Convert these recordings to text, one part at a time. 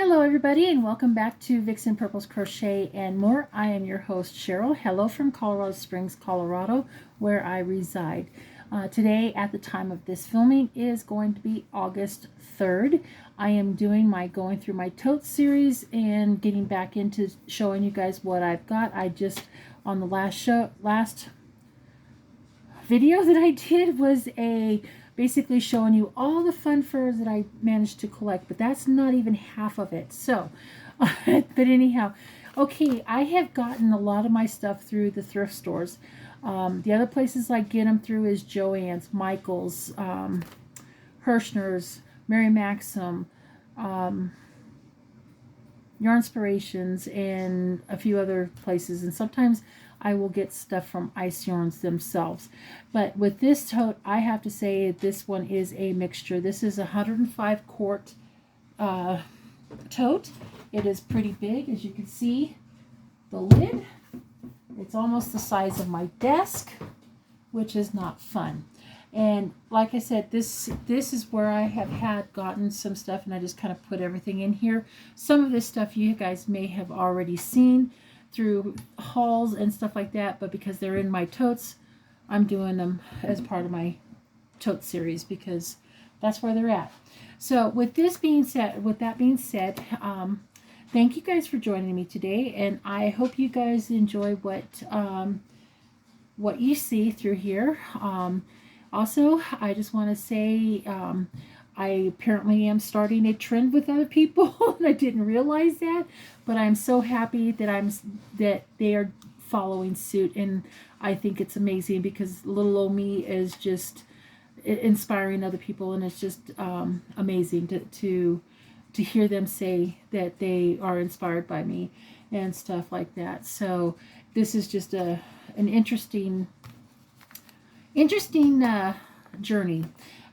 Hello everybody and welcome back to Vixen Purple's Crochet and More. I am your host Cheryl. Hello from Colorado Springs, Colorado, where I reside. Today at the time of this filming is going to be August 3rd. I am doing my going through my tote series and getting back into showing you guys what I've got. I just on the last video that I did was basically showing you all the fun furs that I managed to collect, but that's not even half of it. So, but anyhow, okay, I have gotten a lot of my stuff through the thrift stores. The other places I get them through is Joann's, Michael's, Hirschner's, Mary Maxim, Yarnspirations, and a few other places. And sometimes I will get stuff from Ice Yarns themselves. But with this tote, I have to say this one is a mixture. This is a 105 quart tote. It is pretty big, as you can see. The lid, it's almost the size of my desk, which is not fun. And like I said, this is where I have gotten some stuff, and I just kind of put everything in here. Some of this stuff you guys may have already seen through hauls and stuff like that, but because they're in my totes, I'm doing them as part of my tote series because that's where they're at. So with that being said, thank you guys for joining me today, and I hope you guys enjoy what you see through here. Also, I just want to say I apparently am starting a trend with other people, and I didn't realize that, but I'm so happy that they are following suit, and I think it's amazing because little old me is just inspiring other people, and it's just amazing to hear them say that they are inspired by me and stuff like that. So this is just an interesting journey.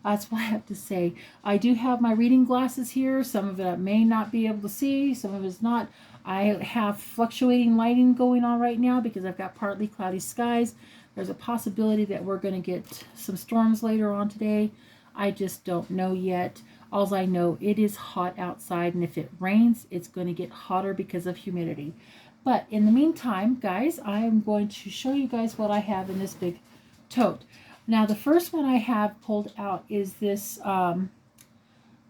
That's what I have to say. I do have my reading glasses here. Some of it I may not be able to see. Some of it's not. I have fluctuating lighting going on right now because I've got partly cloudy skies. There's a possibility that we're going to get some storms later on today. I just don't know yet. All I know, it is hot outside, and if it rains, it's going to get hotter because of humidity. But in the meantime, guys, I'm going to show you guys what I have in this big tote. Now, the first one I have pulled out is this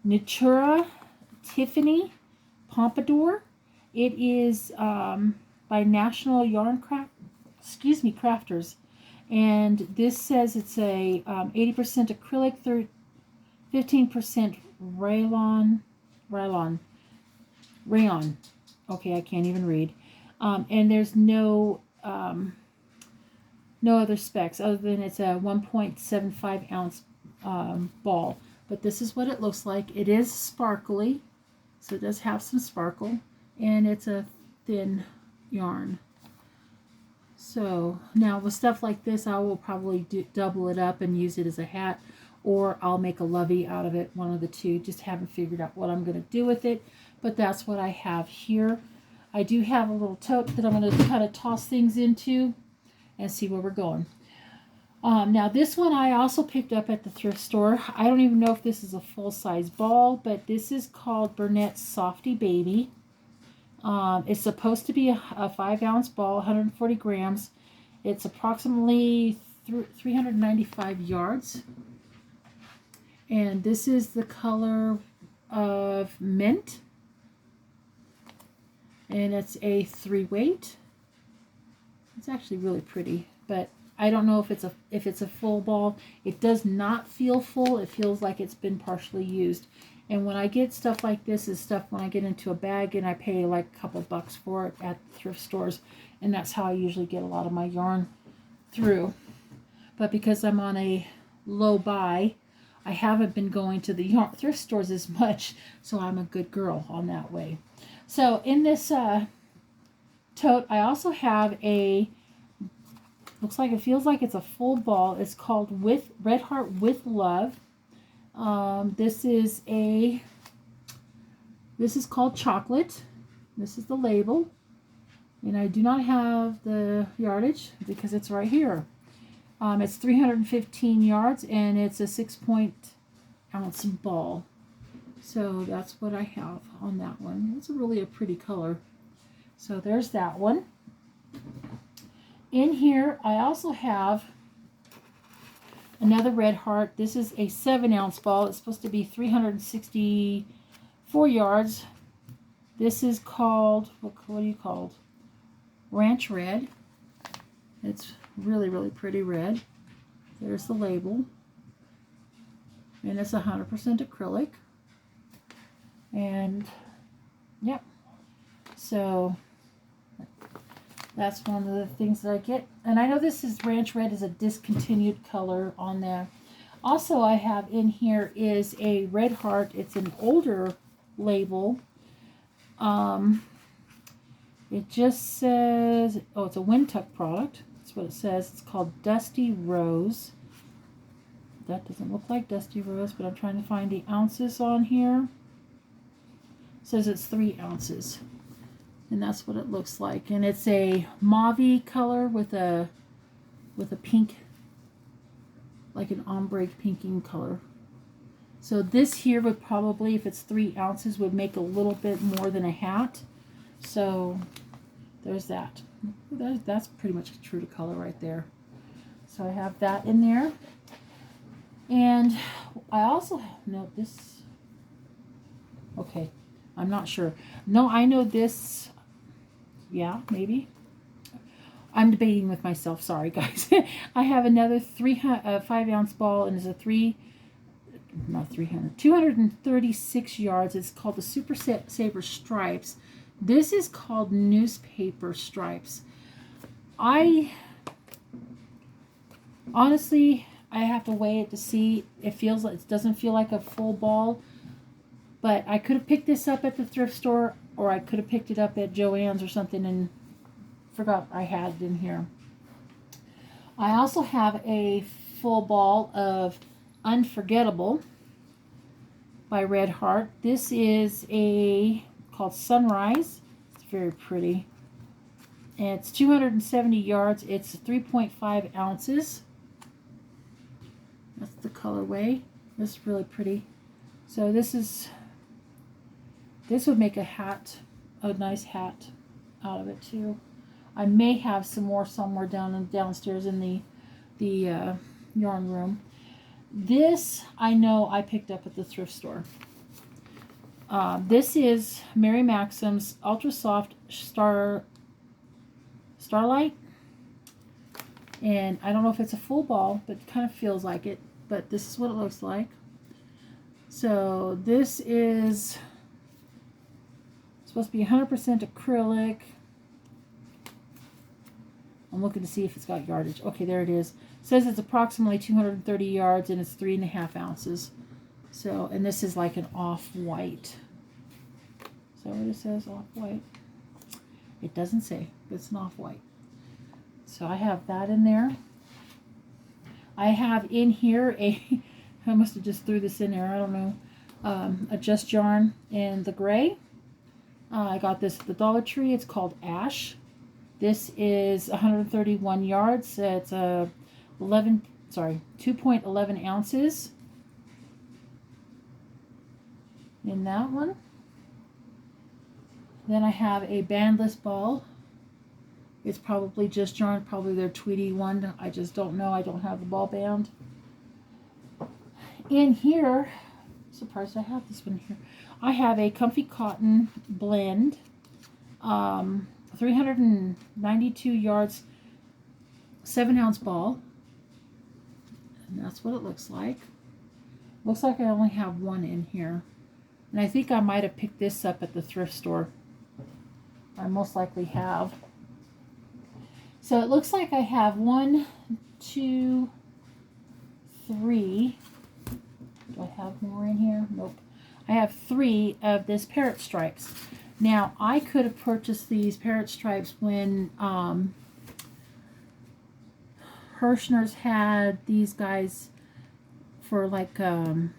Natura Tiffany Pompadour. It is by National Yarn Crafters. And this says it's a 80% acrylic, 15% rayon. Okay, I can't even read. And there's no other specs other than it's a 1.75 ounce ball. But this is what it looks like. It is sparkly, so it does have some sparkle, and it's a thin yarn. So now with stuff like this, I will probably double it up and use it as a hat, or I'll make a lovey out of it, one of the two. Just haven't figured out what I'm going to do with it, but that's what I have here. I do have a little tote that I'm going to kind of toss things into and see where we're going. Now this one I also picked up at the thrift store. I don't even know if this is a full-size ball, but this is called Burnett's Softy Baby. It's supposed to be a 5-ounce ball, 140 grams. It's approximately 395 yards. And this is the color of mint. And it's a 3-weight. It's actually really pretty, but I don't know if it's a full ball. It does not feel full. It feels like it's been partially used. And when I get stuff like this, is stuff when I get into a bag and I pay like a couple bucks for it at thrift stores, and that's how I usually get a lot of my yarn through. But because I'm on a low buy, I haven't been going to the thrift stores as much, so I'm a good girl on that way. So in this tote, I also have it feels like it's a full ball. It's called Red Heart with Love. This is called Chocolate. This is the label, and I do not have the yardage because it's right here. It's 315 yards, and it's a 6-ounce ball. So that's what I have on that one. It's really a pretty color. So there's that one. In here, I also have another red heart. This is a 7-ounce ball. It's supposed to be 364 yards. This is called, what do you call it? Ranch Red. It's really, really pretty red. There's the label. And it's 100% acrylic. And, yep. So, that's one of the things that I get. And I know this is Ranch Red is a discontinued color on there. Also, I have in here is a red heart. It's an older label. It just says, oh, it's a Windtuck product. That's what it says. It's called Dusty Rose. That doesn't look like Dusty Rose, but I'm trying to find the ounces on here. It says it's 3 ounces. And that's what it looks like. And it's a mauve color with a pink, like an ombre pinking color. So this here would probably, if it's 3 ounces, would make a little bit more than a hat. So there's that. That's pretty much true to color right there. So I have that in there. And I also have, no, this, okay, I'm not sure. No, I know this, yeah, maybe. I'm debating with myself, sorry guys. I have another 5-ounce ball, and it's a 236 yards. It's called the Super Saver Stripes. This is called Newspaper Stripes. Honestly, I have to weigh it to see. It feels like, it doesn't feel like a full ball, but I could have picked this up at the thrift store, or I could have picked it up at Joann's or something and forgot I had it in here. I also have a full ball of Unforgettable by Red Heart. This is called Sunrise. It's very pretty. And it's 270 yards. It's 3.5 ounces. That's the colorway. This is really pretty. So this would make a hat, a nice hat out of it too. I may have some more somewhere downstairs in the yarn room. This I know I picked up at the thrift store. This is Mary Maxim's Ultra Soft Starlight. And I don't know if it's a full ball, but it kind of feels like it. But this is what it looks like. So this is supposed to be 100% acrylic. I'm looking to see if it's got yardage. Okay, there it is. It says it's approximately 230 yards and it's 3.5 ounces. So, and this is like an off-white. Is that what it says, off-white? It doesn't say, but it's an off-white. So I have that in there. I have in here I must have just threw this in there, I don't know, a Just Yarn in the gray. I got this at the Dollar Tree. It's called Ash. This is 131 yards. It's 2.11 ounces in that one. Then I have a bandless ball. It's probably Just Yarn, probably their Tweety one. I just don't know. I don't have the ball band. In here, I'm surprised I have this one here. I have a Comfy Cotton blend. 392 yards, 7-ounce ball. And that's what it looks like. Looks like I only have one in here. And I think I might have picked this up at the thrift store. I most likely have. So it looks like I have 1, 2, 3. Do I have more in here? Nope. I have 3 of this Parrot Stripes. Now, I could have purchased these Parrot Stripes when Hirschner's had these guys for like $9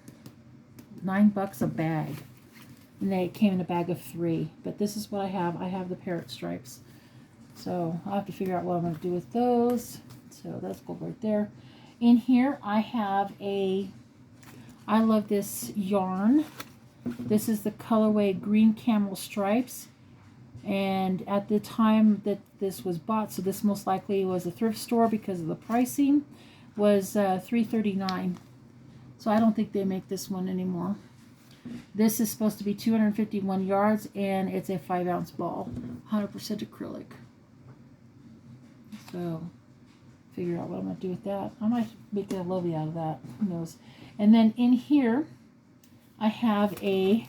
a bag. And they came in a bag of 3. But this is what I have. I have the Parrot Stripes. So I'll have to figure out what I'm going to do with those. So that's go right there. In here, I have I love this yarn. This is the colorway Green Camel Stripes. And at the time that this was bought, so this most likely was a thrift store because of the pricing, was $3.39. So I don't think they make this one anymore. This is supposed to be 251 yards, and it's a 5-ounce ball, 100% acrylic. So figure out what I'm going to do with that. I might make a lovey out of that. Who knows? And then in here, I have a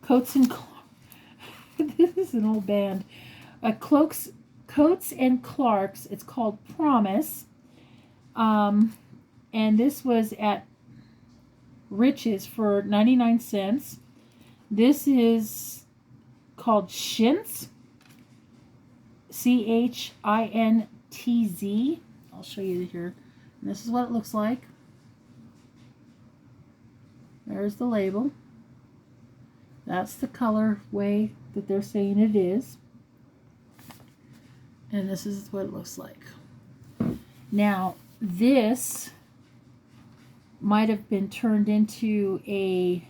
Coats and this is an old band. Coats and Clarks. It's called Promise. And this was at Rich's for 99 cents. This is called Chintz. Chintz. I'll show you here. And this is what it looks like. There's the label. That's the colorway that they're saying it is. And this is what it looks like. Now, this might have been turned into a,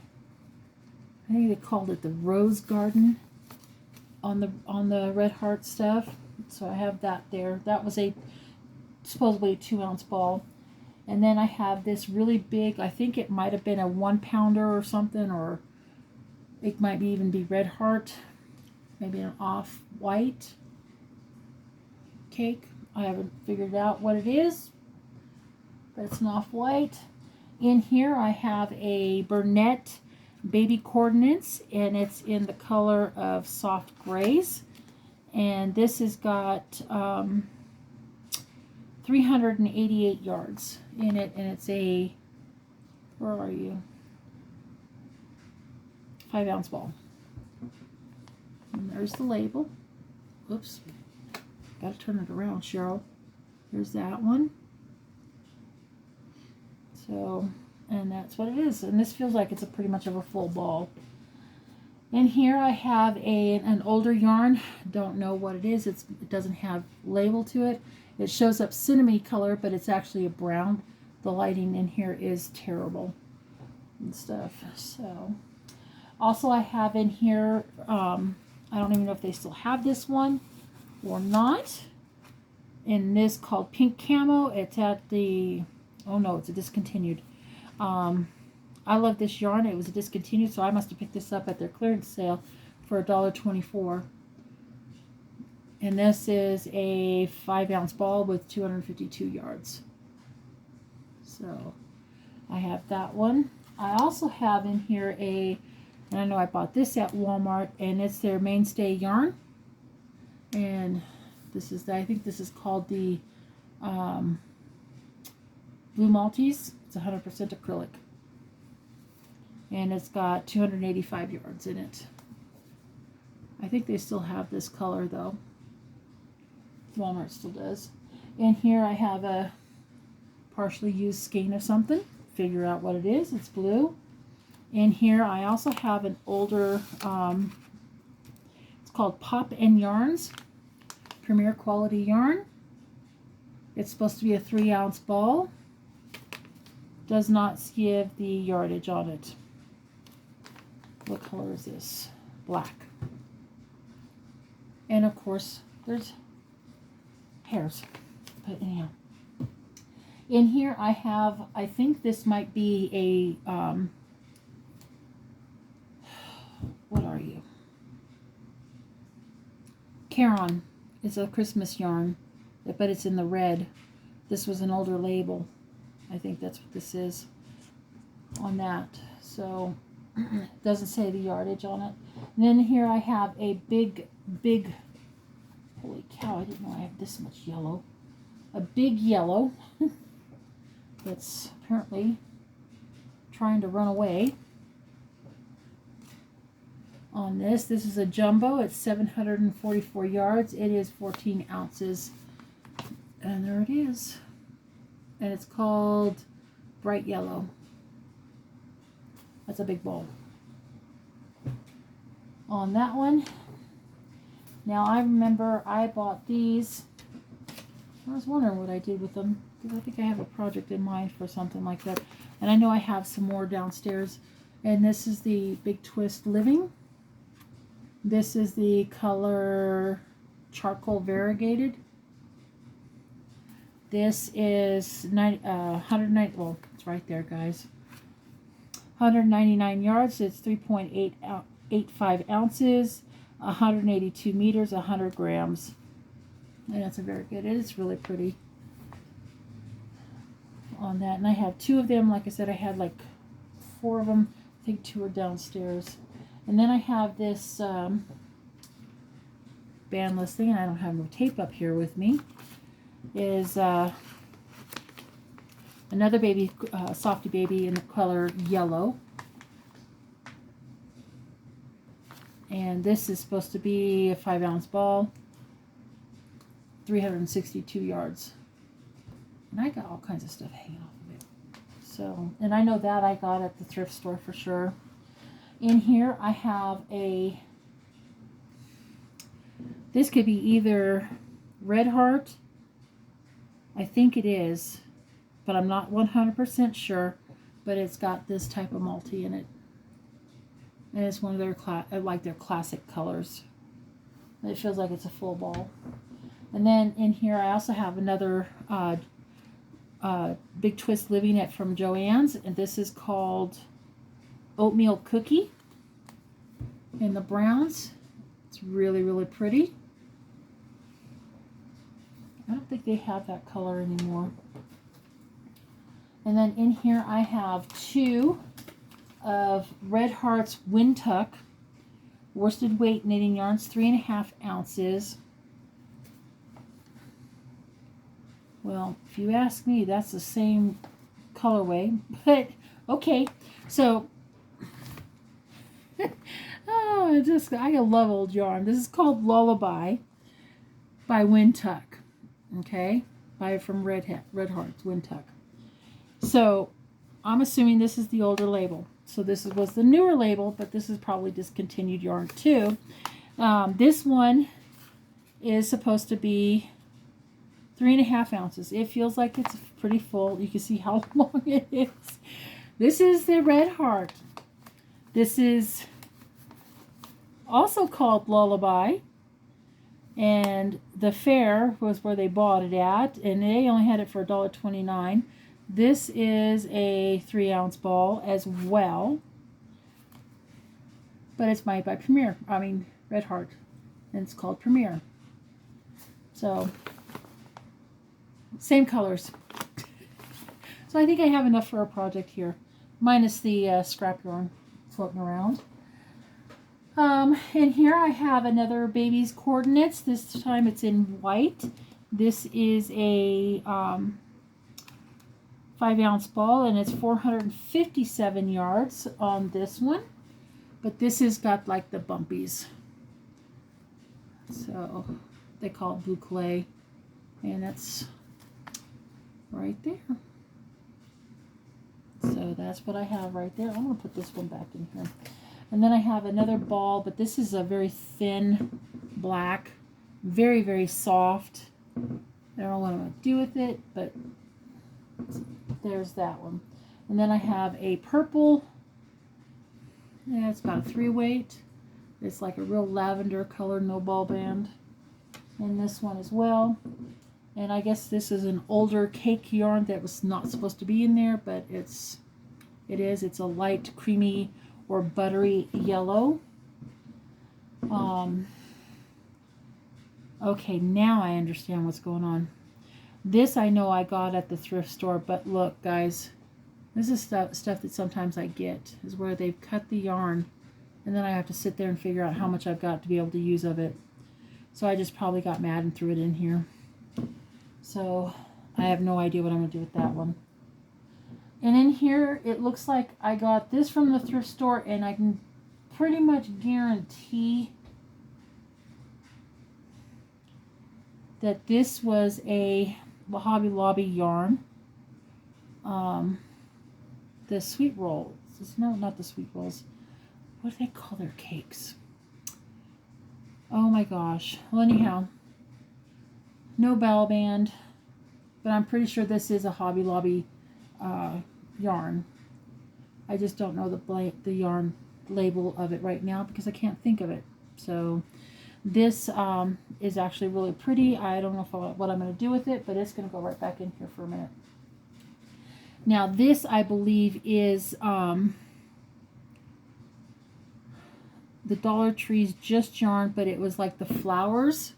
I think they called it the Rose Garden on the Red Heart stuff. So I have that there. That was supposedly a 2-ounce ball. And then I have this really big, I think it might have been a 1-pounder or something, or it might even be Red Heart, maybe an off-white cake. I haven't figured out what it is, but it's an off-white. In here I have a Burnett Baby Coordinates, and it's in the color of soft grays. And this has got 388 yards in it, and it's a, where are you? 5-ounce ball. And there's the label. Oops. Gotta turn it around, Cheryl. There's that one. So, and that's what it is. And this feels like it's a pretty much of a full ball. And here I have an older yarn. Don't know what it is. It doesn't have label to it. It shows up cinnamon color, but it's actually a brown. The lighting in here is terrible and stuff. So, also I have in here, I don't even know if they still have this one or not. In this called Pink Camo. It's at the, oh no, it's a discontinued. I love this yarn. It was a discontinued, so I must have picked this up at their clearance sale for $1.24. And this is a 5-ounce ball with 252 yards. So I have that one. I also have in here and I know I bought this at Walmart, and it's their Mainstay yarn. And this is, I think this is called the Blue Maltese. It's 100% acrylic. And it's got 285 yards in it. I think they still have this color though. Walmart still does. And here I have a partially used skein of something. Figure out what it is. It's blue. And here I also have an older, it's called Pop and Yarns. Premier Quality Yarn. It's supposed to be a 3-ounce ball. Does not give the yardage on it. What color is this? Black. And of course, there's hairs. But anyhow. In here I have, I think this might be a, what are you? Caron. It's a Christmas yarn, but it's in the red. This was an older label. I think that's what this is on that. So it doesn't say the yardage on it. And then here I have a big, holy cow, I didn't know I have this much yellow. A big yellow that's apparently trying to run away. On this is a jumbo. It's 744 yards. It is 14 ounces. And there it is. And it's called Bright Yellow. That's a big ball. On that one. Now I remember I bought these. I was wondering what I did with them, because I think I have a project in mind for something like that. And I know I have some more downstairs. And this is the Big Twist Living. This is the color Charcoal Variegated. This is 109, well, it's right there, guys. 199 yards. It's 3.85 ounces, 182 meters, 100 grams. And it's a very good, it's really pretty on that. And I have 2 of them. Like I said, I had like 4 of them. I think 2 are downstairs. And then I have this bandless thing, and I don't have no tape up here with me. Is another baby, softy baby in the color yellow. And this is supposed to be a 5-ounce ball, 362 yards. And I got all kinds of stuff hanging off of it. So, and I know that I got at the thrift store for sure. In here I have this could be either Red Heart, I think it is, but I'm not 100% sure, but it's got this type of multi in it. And it's one of their, I like their classic colors. It feels like it's a full ball. And then in here I also have another Big Twist Living It from Joann's, and this is called Oatmeal Cookie in the browns. It's really, really pretty. I don't think they have that color anymore. And then in here I have 2 of Red Heart's Wind Tuck worsted weight knitting yarns, 3.5 ounces. Well, if you ask me, that's the same colorway, but okay. So, I love old yarn. This is called Lullaby by Wind Tuck. Okay, from Red Heart's Wind Tuck. So, I'm assuming this is the older label. So this was the newer label, but this is probably discontinued yarn too. This one is supposed to be 3.5 ounces. It feels like it's pretty full. You can see how long it is. This is the Red Heart. This is also called Lullaby. And the fair was where they bought it at, and they only had it for $1.29. This is a 3-ounce ball as well, but it's made by Red Heart, and it's called Premier. So, same colors. So I think I have enough for a project here, minus the scrap yarn floating around. And here I have another baby's coordinates. This time it's in white. This is a 5-ounce ball, and it's 457 yards on this one. But this has got like the bumpies. So they call it boucle. And that's right there. So that's what I have right there. I'm going to put this one back in here. And then I have another ball, but this is a very thin black, very, very soft. I don't know what I'm going to do with it, but there's that one. And then I have a purple, yeah, it's about a 3-weight. It's like a real lavender color, no ball band. And this one as well. And I guess this is an older cake yarn that was not supposed to be in there, but it is. It's a light creamy or buttery yellow. Okay, now I understand what's going on. This I know I got at the thrift store, but look, guys, this is stuff that sometimes I get, is where they've cut the yarn, and then I have to sit there and figure out how much I've got to be able to use of it. So I just probably got mad and threw it in here. So I have no idea what I'm going to do with that one. And in here, it looks like I got this from the thrift store, and I can pretty much guarantee that this was a Hobby Lobby yarn. The sweet rolls. No, not the sweet rolls. What do they call their cakes? Oh my gosh. Well, anyhow, no bell band, but I'm pretty sure this is a Hobby Lobby yarn. I just don't know the yarn label of it right now because I can't think of it. So this is actually really pretty. I don't know what I'm going to do with it, but it's going to go right back in here for a minute. Now this, I believe, is the Dollar Tree's Just Yarn, but it was like the flowers.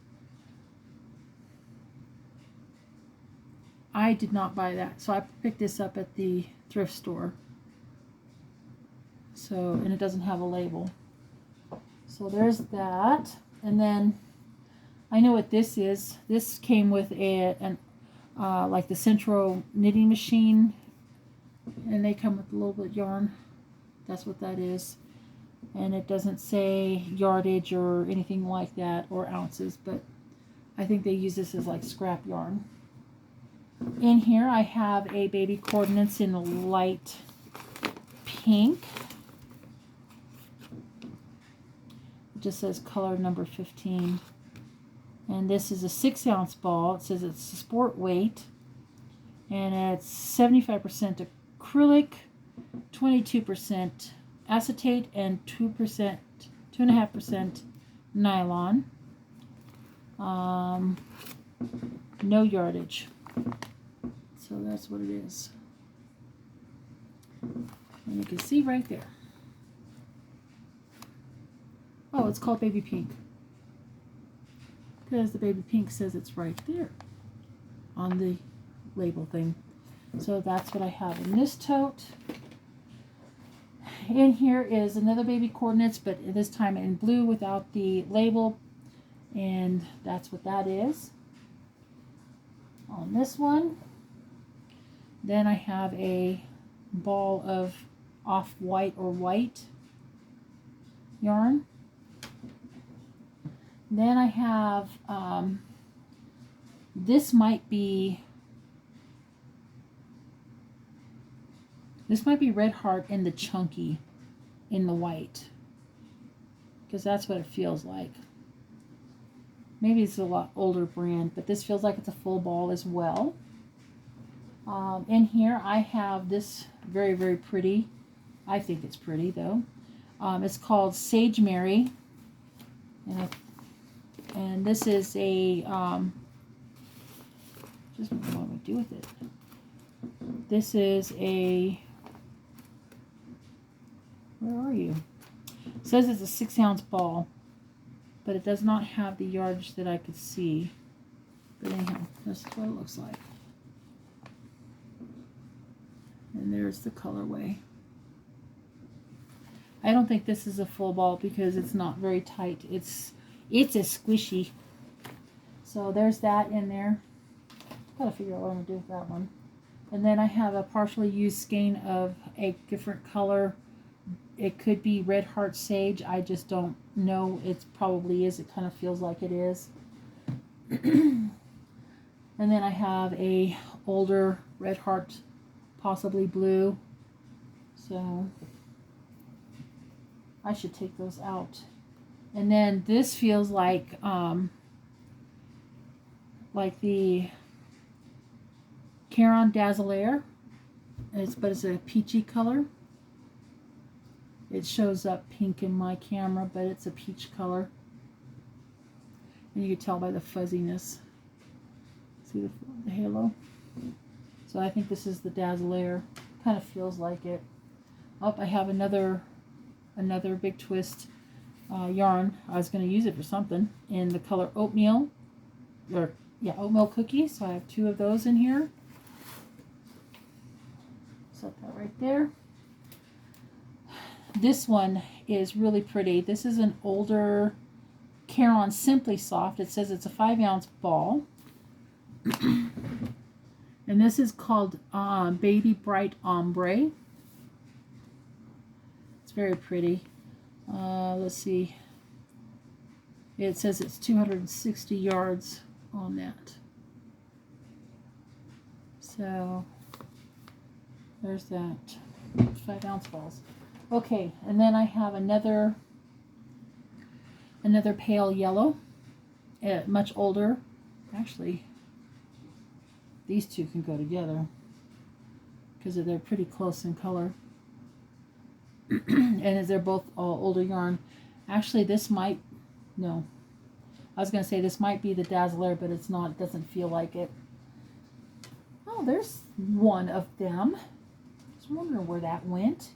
I did not buy that, so I picked this up at the thrift store. So, and it doesn't have a label. So there's that. And then I know what this is. This came with like the Central knitting machine, and they come with a little bit of yarn. That's what that is. And it doesn't say yardage or anything like that, or ounces, but I think they use this as like scrap yarn. In here I have a baby coordinates in light pink. It just says color number 15. And this is a 6-ounce ball. It says it's sport weight. And it's 75% acrylic, 22% acetate, and 2.5% nylon. No yardage. So that's what it is. And you can see right there. Oh, it's called Baby Pink. Because the Baby Pink says it's right there on the label thing. So that's what I have in this tote. In here is another baby coordinates, but this time in blue without the label. And that's what that is. On this one, then I have a ball of off-white or white yarn. Then I have, this might be Red Heart in the chunky, in the white, because that's what it feels like. Maybe it's a lot older brand, but this feels like it's a full ball as well. In here I have this very, very pretty. I think it's pretty though. It's called Sage Mary. And this is a, just what do I do with it? This is a, where are you? It says it's a 6-ounce ball, but it does not have the yardage that I could see. But anyhow, that's what it looks like. And there's the colorway. I don't think this is a full ball because it's not very tight. It's a squishy. So there's that in there. Gotta figure out what I'm gonna do with that one. And then I have a partially used skein of a different color. It could be Red Heart Sage. I just don't know. It probably is. It kind of feels like it is. And then I have a older Red Heart, possibly blue. So I should take those out. And then this feels like the Caron Dazzler. But it's a peachy color. It shows up pink in my camera, but it's a peach color. And you can tell by the fuzziness. See the halo? So I think this is the Dazzler. Kind of feels like it. Oh, I have another Big Twist yarn. I was going to use it for something in the color oatmeal. Oatmeal cookie. So I have 2 of those in here. Set that right there. This one is really pretty. This is an older Caron Simply Soft. It says it's a 5-ounce ball. And this is called Baby Bright Ombre. It's very pretty. Let's see. It says it's 260 yards on that. So there's that. 5-ounce balls. Okay, and then I have another pale yellow, much older. Actually, these two can go together because they're pretty close in color. and as they're both older yarn. Actually, this might, no, I was going to say this might be the Dazzler, but it's not. It doesn't feel like it. Oh, there's one of them. I was wondering where that went.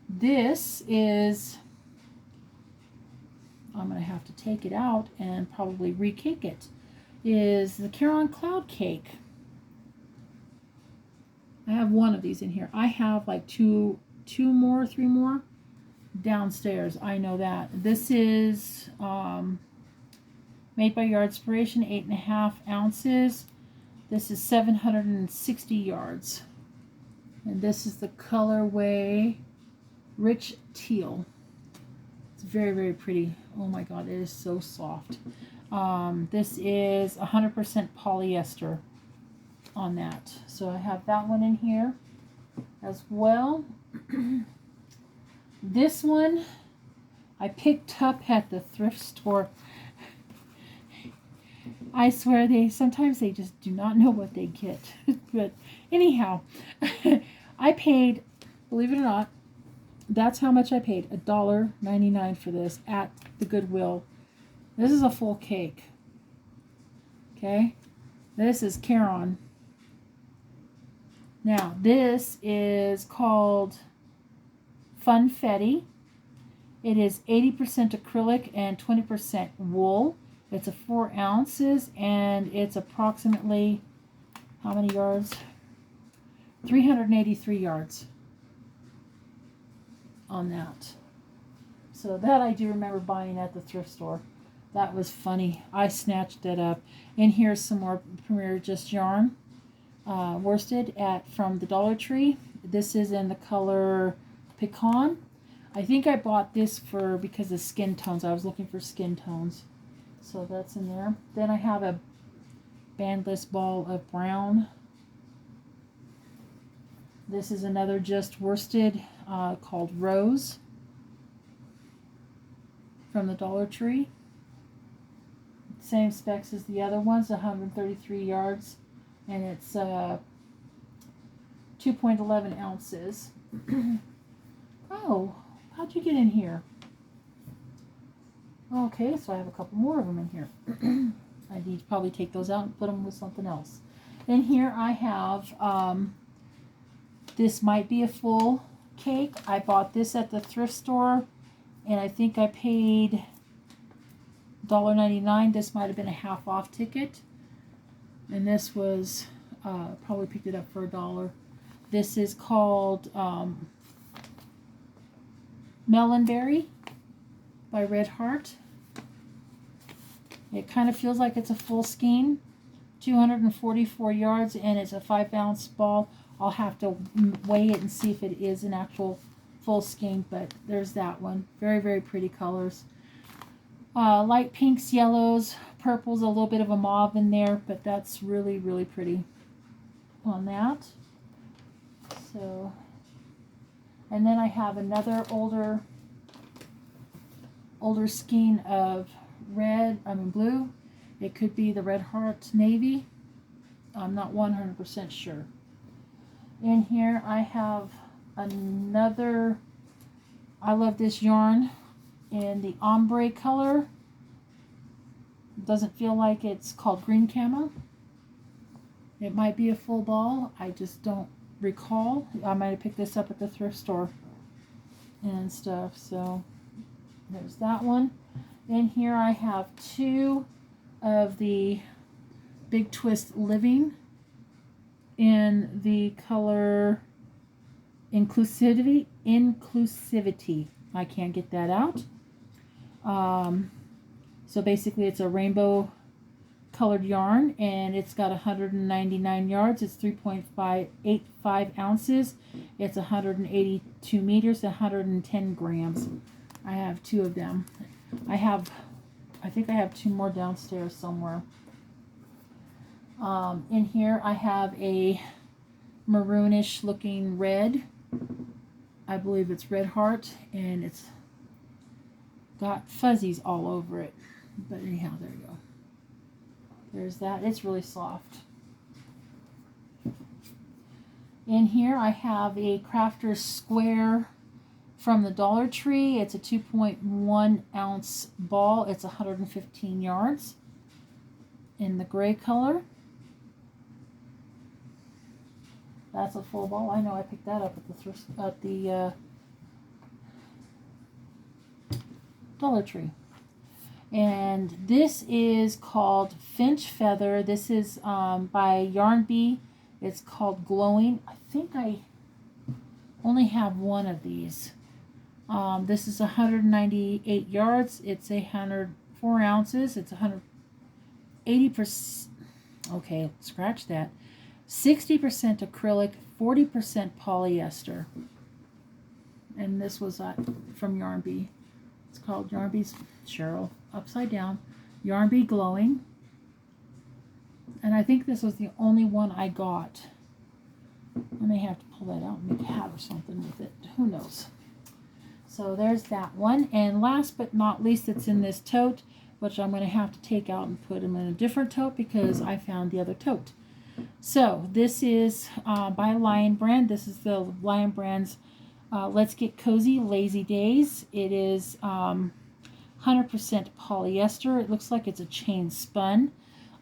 This is, I'm going to have to take it out and probably re-cake it, is the Caron Cloud Cake. I have one of these in here. I have like three more downstairs. I know that. This is made by Yardspiration, 8.5 ounces. This is 760 yards. And this is the colorway Rich Teal. It's very, very pretty. Oh my God, it is so soft. This is 100% polyester on that. So I have that one in here as well. This one I picked up at the thrift store. I swear sometimes they just do not know what they get. But anyhow, I paid, believe it or not, that's how much I paid, $1.99 for this at the Goodwill. This is a full cake. Okay? This is Caron. Now, this is called Funfetti. It is 80% acrylic and 20% wool. It's a 4 ounces and it's approximately, how many yards? 383 yards on that. So that I do remember buying at the thrift store. That was funny. I snatched it up. And here's some more Premier Just yarn. Worsted from the Dollar Tree. This is in the color Pecan. I think I bought this because of skin tones. I was looking for skin tones. So that's in there. Then I have a bandless ball of brown. This is another just worsted called Rose from the Dollar Tree. Same specs as the other ones, 133 yards, and it's 2.11 ounces. Oh, how'd you get in here? Okay, so I have a couple more of them in here. I need to probably take those out and put them with something else. In here I have, this might be a full cake. I bought this at the thrift store, and I think I paid $1.99. This might have been a half off ticket. And this was, probably picked it up for $1. This is called Melonberry by Red Heart. It kind of feels like it's a full skein. 244 yards, and it's a 5-ounce ball. I'll have to weigh it and see if it is an actual full skein, but there's that one. Very, very pretty colors. Light pinks, yellows, purples, a little bit of a mauve in there, but that's really, really pretty on that. So, and then I have another older skein of blue. It could be the Red Heart Navy. I'm not 100% sure. In here I have another, I love this yarn in the ombre color. Doesn't feel like it's called green camo. It might be a full ball. I just don't recall. I might have picked this up at the thrift store and stuff. So there's that one. In here I have 2 of the Big Twist Living in the color Inclusivity. I can't get that out. So basically it's a rainbow colored yarn, and it's got 199 yards. It's 3.85 ounces. It's 182 meters, 110 grams. I have 2 of them. I think I have 2 more downstairs somewhere. In here I have a maroonish looking red. I believe it's Red Heart, and it's got fuzzies all over it. But anyhow, there you go. There's that. It's really soft. In here I have a Crafter's Square from the Dollar Tree. It's a 2.1 ounce ball. It's 115 yards in the gray color. That's a full ball. I know I picked that up at the Dollar Tree. And this is called Finch Feather. This is by Yarn Bee. It's called Glowing. I think I only have one of these. This is 198 yards. It's 104 ounces. It's 180%. Okay, scratch that. 60% acrylic, 40% polyester. And this was from Yarn Bee. It's called Yarn Bee's Cheryl, upside down. Yarn Bee Glowing. And I think this was the only one I got. I may have to pull that out and make a hat or something with it. Who knows? So there's that one. And last but not least, it's in this tote, which I'm going to have to take out and put them in a different tote because I found the other tote. So this is by Lion Brand. This is the Lion Brand's Let's Get Cozy Lazy Days. It is 100% polyester. It looks like it's a chain spun.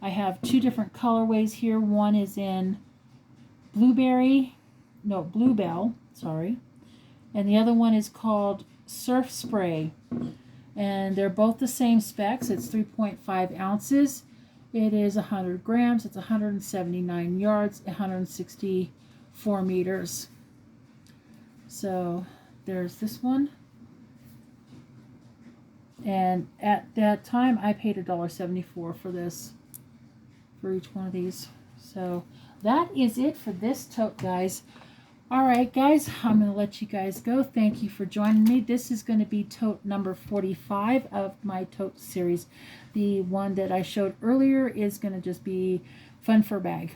I have two different colorways here. One is in bluebell, sorry. And the other one is called Surf Spray. And they're both the same specs. It's 3.5 ounces. It is 100 grams. It's 179 yards, 164 meters. So there's this one. And at that time, I paid $1.74 for this, for each one of these. So that is it for this tote, guys. All right, guys, I'm going to let you guys go. Thank you for joining me. This is going to be tote number 45 of my tote series. The one that I showed earlier is going to just be fun for a bag.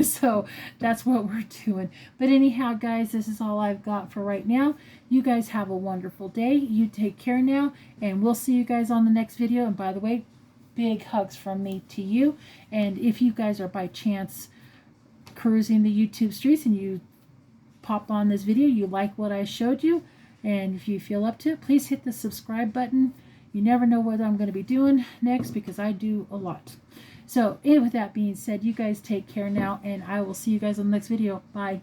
So that's what we're doing. But anyhow, guys, this is all I've got for right now. You guys have a wonderful day. You take care now, and we'll see you guys on the next video. And by the way, big hugs from me to you. And if you guys are by chance cruising the YouTube streets and you pop on this video, you like what I showed you, and if you feel up to it, please hit the subscribe button. You never know what I'm going to be doing next because I do a lot. So with that being said, you guys take care now, and I will see you guys on the next video. Bye.